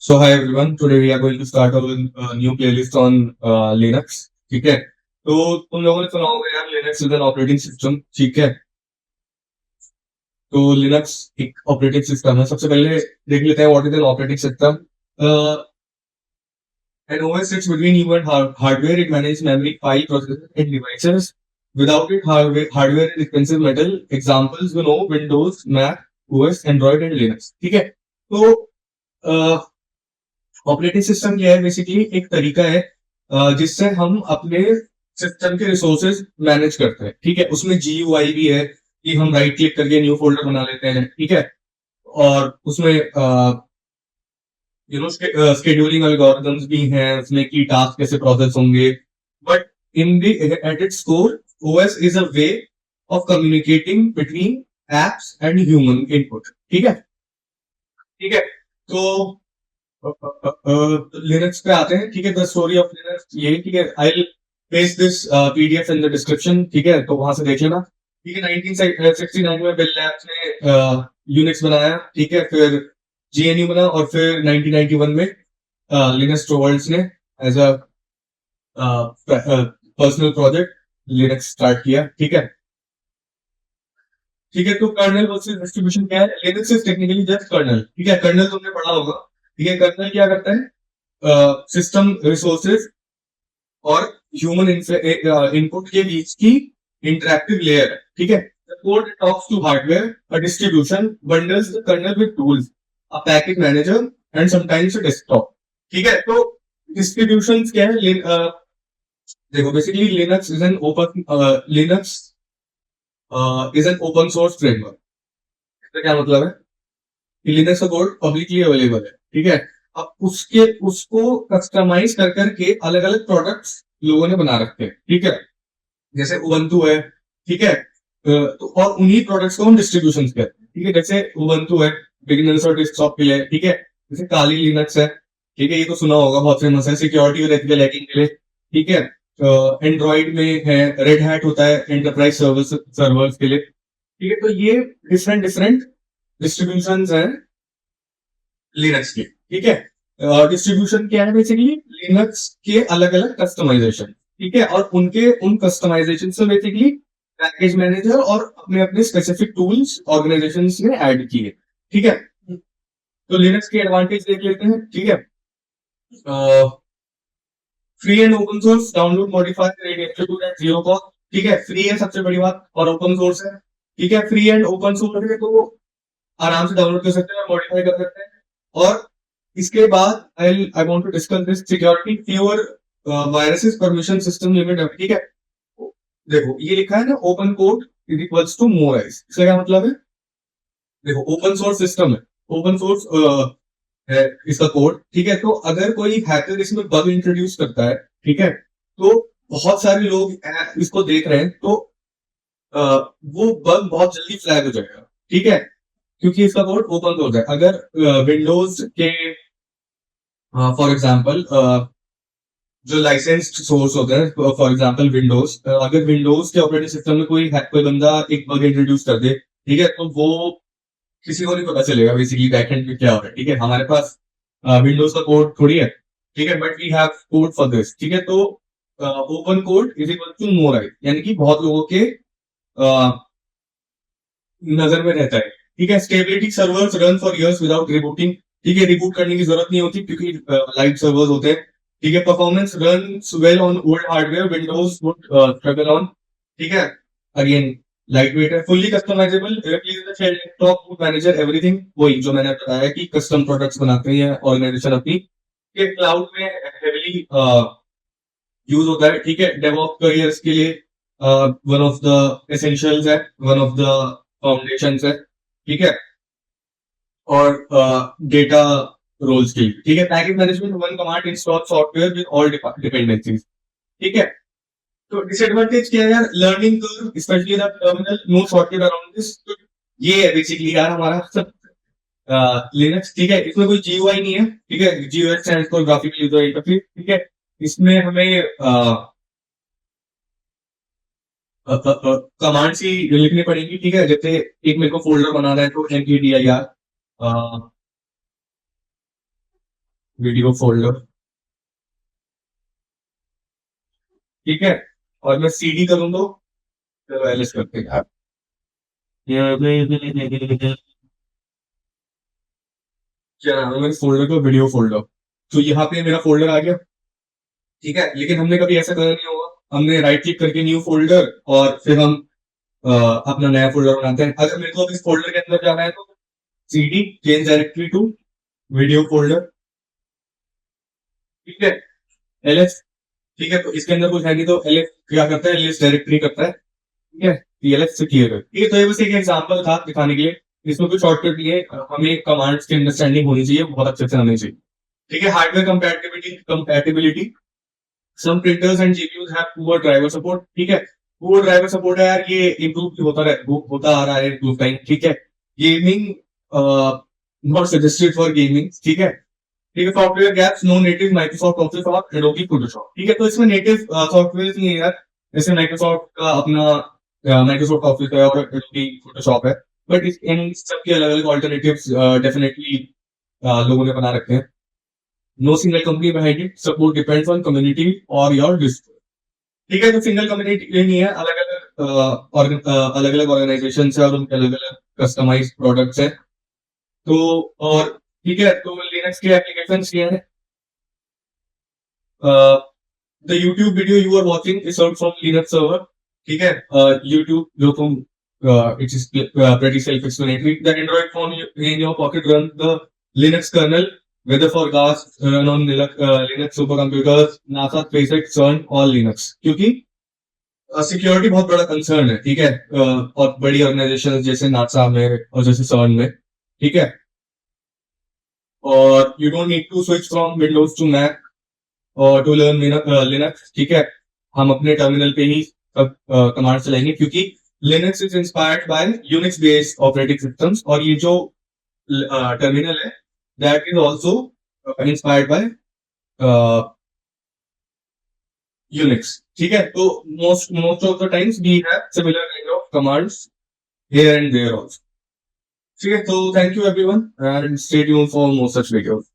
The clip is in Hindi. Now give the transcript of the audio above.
So hi everyone, today we are going to start our new playlist on Linux. ठीक है, तो तुम लोगों ने सुना होगा यार, Linux is an operating system. ठीक है, तो Linux एक ऑपरेटिंग सिस्टम है. सबसे पहले देख लेते हैं what is an operating system. An OS sits between you and hardware. It manages memory, file, processors, and devices. Without it, hardware is expensive metal. Examples you know: Windows, Mac, OS, Android, and Linux. ठीक है, तो ऑपरेटिंग सिस्टम क्या है? बेसिकली एक तरीका है जिससे हम अपने सिस्टम के रिसोर्सेज मैनेज करते हैं. ठीक है, उसमें GUI भी है कि हम राइट क्लिक करके न्यू फोल्डर बना लेते हैं. ठीक है, और उसमें स्केड्यूलिंग एल्गोरिथम्स भी हैं उसमें कि टास्क कैसे प्रोसेस होंगे. But in the at its core, OS is a way of communicating between apps and human input. ठीक है, ठीक है, तो लिनक्स पे आते हैं. ठीक है, द स्टोरी ऑफ लिनक्स ये. ठीक है, I will paste this PDF in the description. ठीक है, तो वहां से देख लेना. ठीक है, 1969 में बेल लैब्स ने यूनिक्स बनाया. ठीक है, फिर GNU बना, और फिर 1991 में लिनक्स टोवर्ड्स ने as a personal project Linux start किया. ठीक है, ठीक है, तो कर्नल वर्सेस डिस्ट्रीब्यूशन क्या है? Linux is technically just kernel. ठीक है, कर्नल तुमने पढ़ा होगा. ठीक है, कर्नल क्या करता है? सिस्टम रिसोर्सेज और ह्यूमन इनपुट के बीच की इंटरैक्टिव लेयर है. ठीक है, the code talks to hardware. A distribution bundles the kernel with tools, a package manager, and sometimes a desktop. ठीक है, तो डिस्ट्रीब्यूशन क्या है? देखो, basically Linux is an open source framework. इसका क्या मतलब है कि लिनक्स का कोड पब्लिकली अवेलेबल है. ठीक है, अब उसको कस्टमाइज कर करके अलग अलग प्रोडक्ट्स लोगों ने बना रखे हैं. ठीक है, जैसे उबंटू है. ठीक है, तो और उन्हीं प्रोडक्ट्स को हम डिस्ट्रीब्यूशन कहते हैं. ठीक है, जैसे उबंटू है बिगिनर्स और डेस्कटॉप के लिए. ठीक है, जैसे काली लिनक्स है. ठीक है, ये तो सुना होगा, बहुत फेमस है सिक्योरिटी और एथिकल हैकिंग के लिए. ठीक है, एंड्रॉइड में है रेड हैट होता है एंटरप्राइज सर्वर्स के लिए. ठीक है, तो ये डिफरेंट डिफरेंट डिस्ट्रीब्यूशन है लिनक्स के. ठीक है, डिस्ट्रीब्यूशन क्या है? बेसिकली लिनक्स के अलग अलग कस्टमाइजेशन. ठीक है, और उनके उन कस्टमाइजेशन से बेसिकली पैकेज मैनेजर और अपने अपने स्पेसिफिक टूल्स ऑर्गेनाइजेशन ने ऐड किए. ठीक है, तो लिनक्स के एडवांटेज देख लेते हैं. ठीक है, free and open source, download modify ready execute at zero cost. ठीक है, फ्री है सबसे बड़ी बात, और ओपन सोर्स है. ठीक है, फ्री एंड ओपन सोर्स है तो आराम से डाउनलोड कर सकते हैं और मॉडिफाई कर सकते हैं. और इसके बाद I want to discuss this security, fewer viruses, permission, system limit. ठीक है, देखो ये लिखा है ना, open code is equals to more eyes. इसका क्या मतलब है? देखो, ओपन सोर्स सिस्टम है, ओपन सोर्स है इसका कोड. ठीक है, तो अगर कोई हैकर इसमें बग इंट्रोड्यूस करता है, ठीक है, तो बहुत सारे लोग इसको देख रहे हैं, तो वो बग बहुत जल्दी फ्लैग हो जाएगा. ठीक है, क्योंकि इसका कोड ओपन सोर्स है. अगर विंडोज के फॉर एग्जांपल जो लाइसेंस्ड सोर्स होते हैं, फॉर एग्जांपल विंडोज, अगर विंडोज के ऑपरेटिंग सिस्टम में कोई बंदा एक बग इंट्रोड्यूस कर दे, ठीक है, तो वो किसी को नहीं पता चलेगा बेसिकली बैकएंड में क्या हो रहा है. ठीक है, हमारे पास विंडोज का कोड थोड़ी है. ठीक है, but we have code for this. ठीक है, तो open code is equal to more eye, यानी कि बहुत लोगों के नजर में रहता है. ठीक है, stability, servers run for years without rebooting. ठीक है, रिबूट करने की जरूरत नहीं होती क्योंकि लाइव सर्वर्स होते हैं. ठीक है, performance run well on old hardware, Windows would struggle on. ठीक है, अगेन लाइट वेट है, fully customisable, replace the shell top to manager everything. वही जो मैंने बताया कि कस्टम प्रोडक्ट्स बनाते हैं ऑर्गेनाइजेशन अपनी. क्लाउड में हेवीली यूज होता है. ठीक है, डेवऑप्स करियर्स के लिए वन ऑफ द एसेंशियल्स है, वन ऑफ द फाउंडेशंस है. ठीक है, और डेटा रोल्स के लिए. ठीक है, package management, one command install software with all dependencies. ठीक है, तो डिसएडवांटेज क्या है यार? Learning curve, especially the terminal, no shortcut around this. ये है बेसिकली यार हमारा सब लिनक्स. ठीक है, इसमें कोई GUI नहीं है. ठीक है, GUI stands for graphical user interface. ठीक है, इसमें हमें कमांड्स ही लिखनी पड़ेगी. ठीक है, जैसे एक मेरे को फोल्डर बनाना है तो mkdir वीडियो फोल्डर, ठीक है। और मैं सीडी करूँ तो चलो एलएस करते हैं यार। क्या नाम है मेरे फोल्डर का, वीडियो फोल्डर। तो यहाँ पे मेरा फोल्डर आ गया, ठीक है। लेकिन हमने कभी ऐसा करा नहीं होगा, हमने राइट क्लिक करके न्यू फोल्डर और फिर हम अपना नया फोल्डर बनाते हैं। अगर मेरे को अब इस फोल्डर के अंदर जाना है तो CD change directory to video folder, ठीक है, एलएस, ठीक है। तो इसके अंदर कुछ है नहीं तो एलएस क्या करता है, एलएस डायरेक्टरी करता है, ठीक है। एलएस से क्लियर है, ठीक है। तो ये बस एक एग्जांपल था दिखाने के लिए, इसमें कोई शॉर्टकट नहीं है, हमें कमांड्स की अंडरस्टैंडिंग होनी चाहिए, बहुत अच्छे से आनी चाहिए, ठीक है। Hardware compatibility, some printers and GPUs have poor driver support, ठीक है। पुअर ड्राइवर सपोर्ट है यार, ये इंप्रूव होता आ रहा है विद टाइम, ठीक है। Gaming not suggested for gaming, ठीक है, ठीक है। Software gaps, no native Microsoft Office और एडोबी फोटोशॉप, ठीक है। तो इसमें नेटिव सॉफ्टवेयर नहीं है यार, जैसे माइक्रोसॉफ्ट का अपना माइक्रोसॉफ्ट ऑफिस है और एडोबी फोटोशॉप है, बट इन सबके अलग अलग ऑल्टरनेटिव्स डेफिनेटली लोगों ने बना रखे हैं। No single company behind it, support depends on community और योर डिस्ट्रिक्ट, ठीक है। तो सिंगल कम्युनिटी ये नहीं है, अलग अलग ऑर्गेनाइजेशन है और उनके अलग अलग कस्टमाइज प्रोडक्ट्स है। तो और ठीक है, तो लिनक्स के एप्लीकेशंस क्या है, the YouTube video you are watching is served from Linux server, ठीक है। यूट्यूब जो तुम it is pretty self explanatory, the Android phone in your pocket run the Linux kernel, weather forecast run on Linux supercomputers, NASA, SpaceX, CERN, all Linux, क्योंकि सिक्योरिटी बहुत बड़ा कंसर्न है, ठीक है। और बड़ी ऑर्गेनाइजेशन जैसे नासा में और जैसे सर्न में, ठीक है। और you don't need to switch from Windows to Mac और टू लर्न लिनक्स, ठीक है। हम अपने टर्मिनल पे ही सब कमांड चलाएंगे, क्योंकि Linux is inspired by Unix based operating systems, और ये जो टर्मिनल है that is also inspired by Unix, ठीक है। तो most of the times we have similar kind of commands here and there also, ठीक है। तो thank you everyone and stay tuned for more such videos.